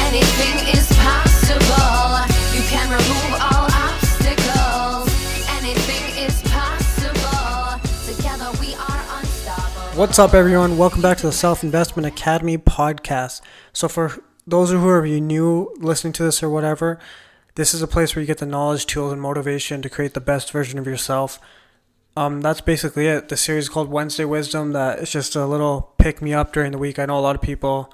Anything is possible. You can remove all obstacles. Anything is possible. Together we are unstoppable. What's up, everyone? Welcome back to the Self-Investment Academy podcast. So for those who are new listening to this or whatever, this is a place where you get the knowledge, tools, and motivation to create the best version of yourself. That's basically it. The series is called Wednesday Wisdom. That is just a little pick-me-up during the week. I know a lot of people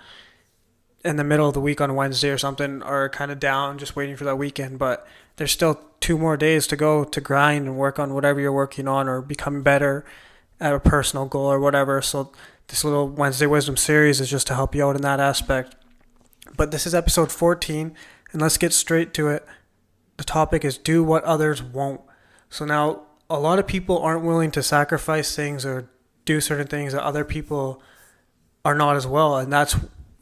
in the middle of the week on Wednesday or something are kind of down, just waiting for that weekend, but there's still 2 more days to go to grind and work on whatever you're working on or become better at a personal goal or whatever. So this little Wednesday Wisdom series is just to help you out in that aspect. But this is episode 14, and let's get straight to it. The topic is do what others won't. So now, a lot of people aren't willing to sacrifice things or do certain things that other people are not as well, and that's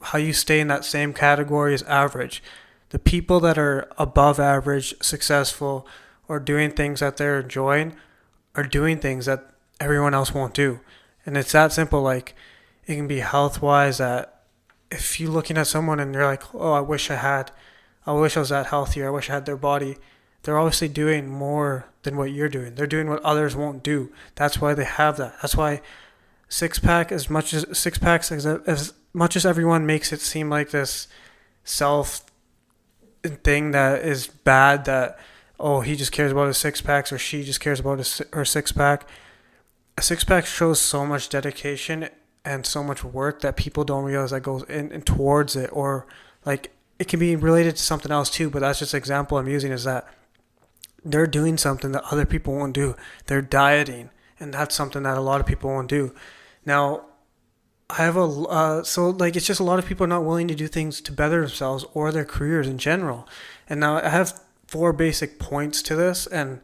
how you stay in that same category as average. The people that are above average, successful, or doing things that they're enjoying are doing things that everyone else won't do. And it's that simple. Like, it can be health-wise, that if you're looking at someone and you're like, oh, I wish I was that healthy, or I wish I had their body. They're obviously doing more than what you're doing. They're doing what others won't do. That's why they have that. That's why six-packs, as much as everyone makes it seem like this self thing that is bad, that, oh, he just cares about his six-packs or she just cares about her six-pack. A six-pack shows so much dedication and so much work that people don't realize that goes in towards it. Or, like, it can be related to something else too, but that's just an example I'm using, is that they're doing something that other people won't do. They're dieting, and that's something that a lot of people won't do. Now, I have it's just a lot of people are not willing to do things to better themselves or their careers in general. And now I have 4 basic points to this, and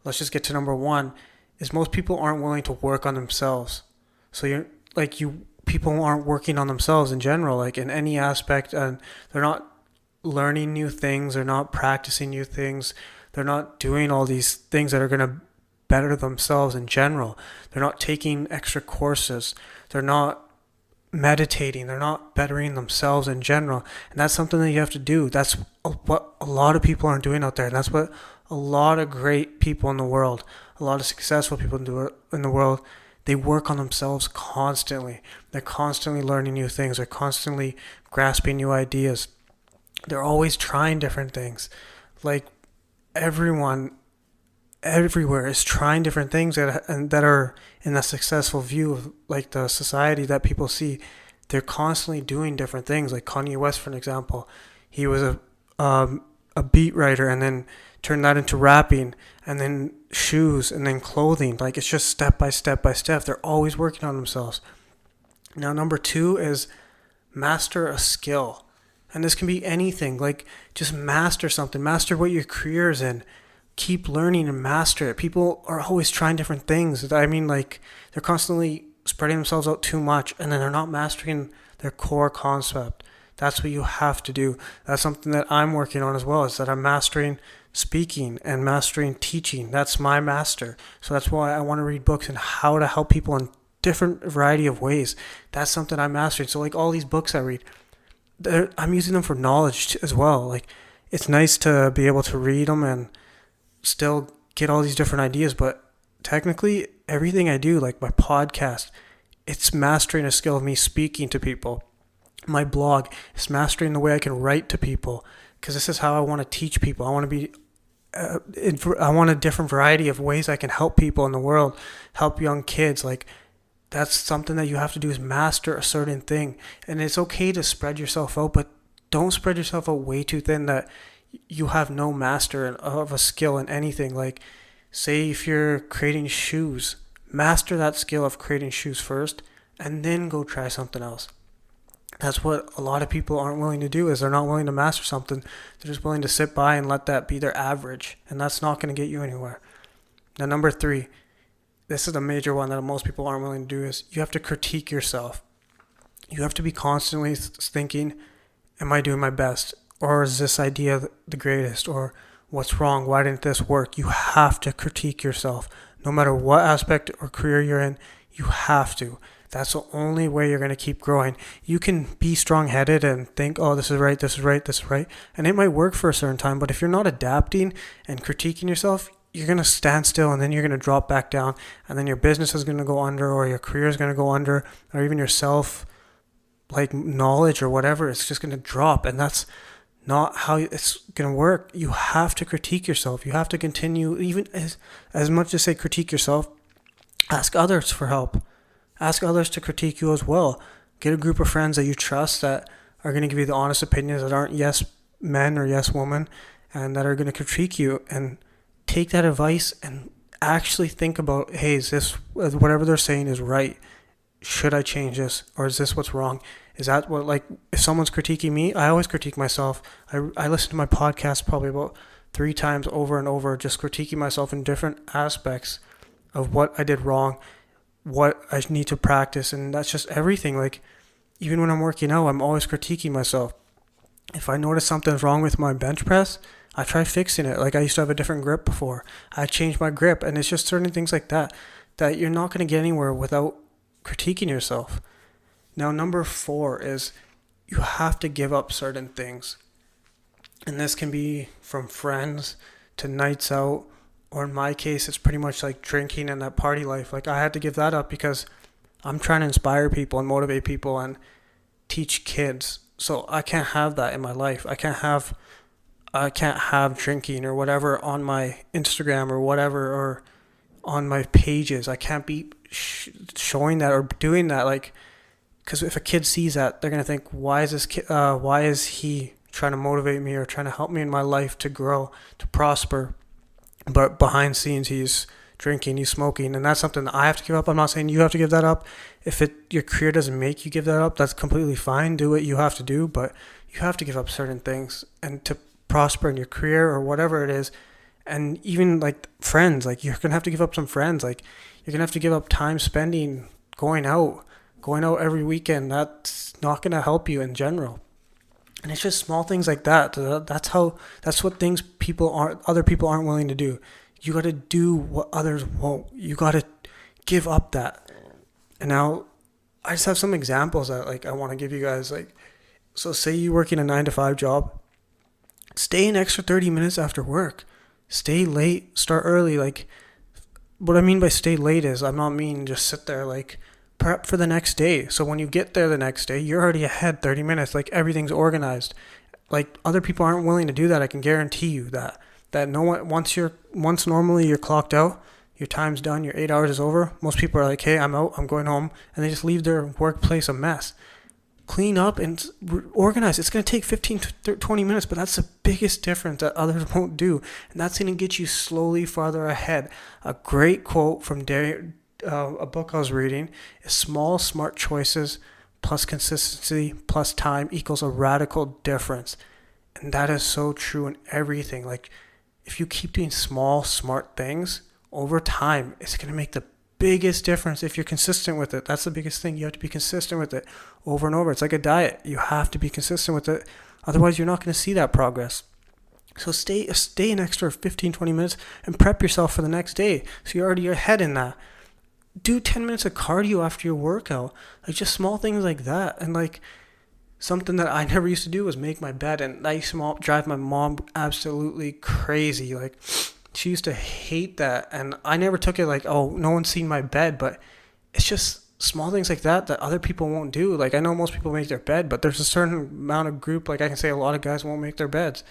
let's just get to number 1, is most people aren't willing to work on themselves. So people aren't working on themselves in general, like in any aspect, and they're not learning new things, they're not practicing new things, they're not doing all these things that are going to better themselves in general. They're not taking extra courses, they're not meditating, they're not bettering themselves in general. And that's something that you have to do. That's what a lot of people aren't doing out there, and that's what a lot of great people in the world, a lot of successful people in the world, they work on themselves constantly. They're constantly learning new things. They're constantly grasping new ideas. They're always trying different things. Like, everyone everywhere is trying different things that are in the successful view of, like, the society that people see. They're constantly doing different things. Like Kanye West, for an example, he was a beat writer, and then turned that into rapping, and then shoes, and then clothing. Like, it's just step by step by step. They're always working on themselves. Now, number 2 is master a skill. And this can be anything. Like, just master something. Master what your career is in. Keep learning and master it. People are always trying different things. I mean, like, they're constantly spreading themselves out too much, and then they're not mastering their core concept. That's what you have to do. That's something that I'm working on as well, is that I'm mastering speaking and mastering teaching. That's my master. So that's why I want to read books and how to help people in different variety of ways. That's something I'm mastering. So, like, all these books I read, I'm using them for knowledge as well. Like, it's nice to be able to read them and still get all these different ideas, but technically everything I do, like my podcast, it's mastering a skill of me speaking to people. My blog is mastering the way I can write to people, because this is how I want to teach people. I want a different variety of ways I can help people in the world, help young kids. Like, that's something that you have to do, is master a certain thing. And it's okay to spread yourself out, but don't spread yourself out way too thin that you have no master of a skill in anything. Like, say if you're creating shoes, master that skill of creating shoes first, and then go try something else. That's what a lot of people aren't willing to do, is they're not willing to master something. They're just willing to sit by and let that be their average, and that's not going to get you anywhere. Now, number 3, this is a major one that most people aren't willing to do, is you have to critique yourself. You have to be constantly thinking, am I doing my best? Or is this idea the greatest? Or what's wrong? Why didn't this work? You have to critique yourself. No matter what aspect or career you're in, you have to. That's the only way you're going to keep growing. You can be strong-headed and think, oh, this is right, this is right, this is right. And it might work for a certain time, but if you're not adapting and critiquing yourself, you're going to stand still, and then you're going to drop back down, and then your business is going to go under, or your career is going to go under, or even your self, like, knowledge or whatever. It's just going to drop, and that's not how it's going to work. You have to critique yourself. You have to continue, even as much as say critique yourself, ask others for help. Ask others to critique you as well. Get a group of friends that you trust that are going to give you the honest opinions, that aren't yes men or yes women, and that are going to critique you, and take that advice and actually think about, hey, is this, whatever they're saying is right? Should I change this? Or is this what's wrong? Is that what, like, if someone's critiquing me, I always critique myself. I listen to my podcast probably about 3 times over and over, just critiquing myself in different aspects of what I did wrong, what I need to practice, and that's just everything. Like, even when I'm working out, I'm always critiquing myself. If I notice something's wrong with my bench press, I try fixing it. Like, I used to have a different grip before. I changed my grip, and it's just certain things like that you're not going to get anywhere without critiquing yourself. Now, number 4 is you have to give up certain things. And this can be from friends to nights out, or in my case, it's pretty much like drinking and that party life. Like, I had to give that up because I'm trying to inspire people and motivate people and teach kids. So I can't have that in my life. I can't have drinking or whatever on my Instagram or whatever, or on my pages. I can't be showing that or doing that, like, because if a kid sees that, they're gonna think, why is he trying to motivate me or trying to help me in my life to grow, to prosper, but behind scenes he's drinking, he's smoking, and that's something that I have to give up. I'm not saying you have to give that up. If your career doesn't make you give that up, that's completely fine. Do what you have to do, but you have to give up certain things and to prosper in your career or whatever it is. And even like friends, like, you're gonna have to give up some friends. Like, you're gonna have to give up time spending going out every weekend. That's not gonna help you in general. And it's just small things like that. That's what other people aren't willing to do. You got to do what others won't. You got to give up that. And now I just have some examples that, like, I want to give you guys. Like, so say you're working a 9-to-5 job, stay an extra 30 minutes after work. Stay late, start early. Like, what I mean by stay late is, I'm not meaning just sit there. Like, prep for the next day. So when you get there the next day, you're already ahead 30 minutes. Like, everything's organized. Like, other people aren't willing to do that. I can guarantee you that no one, once normally you're clocked out, your time's done, your 8 hours is over, most people are like, hey, I'm out, I'm going home, and they just leave their workplace a mess. Clean up and organize. It's going to take 15 to 20 minutes, but that's the biggest difference that others won't do, and that's going to get you slowly farther ahead. A great quote from a book I was reading is, small smart choices plus consistency plus time equals a radical difference. And that is so true in everything. Like, if you keep doing small smart things over time, it's going to make the biggest difference if you're consistent with it. That's the biggest thing. You have to be consistent with it over and over. It's like a diet. You have to be consistent with it. Otherwise, you're not going to see that progress. So stay an extra 15, 20 minutes and prep yourself for the next day. So you're already ahead in that. Do 10 minutes of cardio after your workout. Like, just small things like that. And like, something that I never used to do was make my bed. And that used to drive my mom absolutely crazy. Like, she used to hate that. And I never took it like, oh, no one's seen my bed. But it's just small things like that other people won't do. Like, I know most people make their bed, but there's a certain amount of group, like I can say a lot of guys won't make their beds.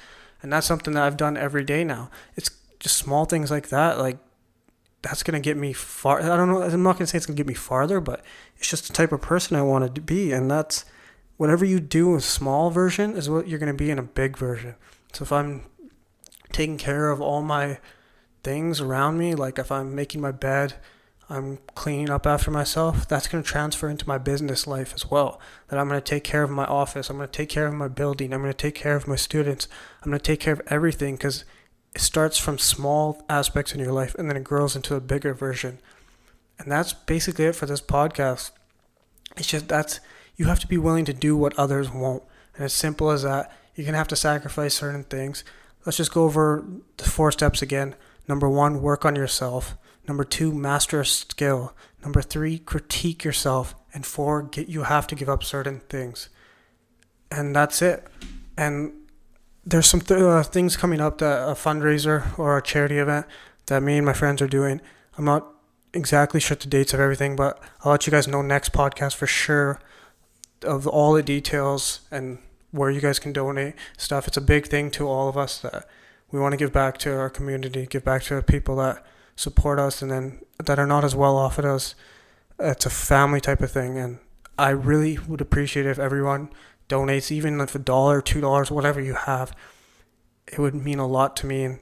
And that's something that I've done every day now. It's just small things like that. Like, that's going to get me far. I don't know. I'm not going to say it's going to get me farther, but it's just the type of person I want to be. And that's whatever you do in a small version is what you're going to be in a big version. So if I'm taking care of all my things around me, like if I'm making my bed, I'm cleaning up after myself, that's going to transfer into my business life as well. That I'm going to take care of my office. I'm going to take care of my building. I'm going to take care of my students. I'm going to take care of everything, because it starts from small aspects in your life and then it grows into a bigger version. And that's basically it for this podcast. It's just you have to be willing to do what others won't. And as simple as that, you're going to have to sacrifice certain things. Let's just go over the 4 steps again. Number 1, work on yourself. Number 2, master a skill. Number 3, critique yourself. and 4, you have to give up certain things. And that's it. And there's some things coming up, that a fundraiser or a charity event that me and my friends are doing. I'm not exactly sure the dates of everything, but I'll let you guys know next podcast for sure of all the details and where you guys can donate stuff. It's a big thing to all of us that we want to give back to our community, give back to the people that support us and then that are not as well off as us. It's a family type of thing, and I really would appreciate if everyone donates, even if $1, $2, whatever you have. It would mean a lot to me. And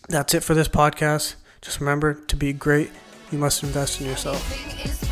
that's it for this podcast. Just remember, to be great, you must invest in yourself. Anything is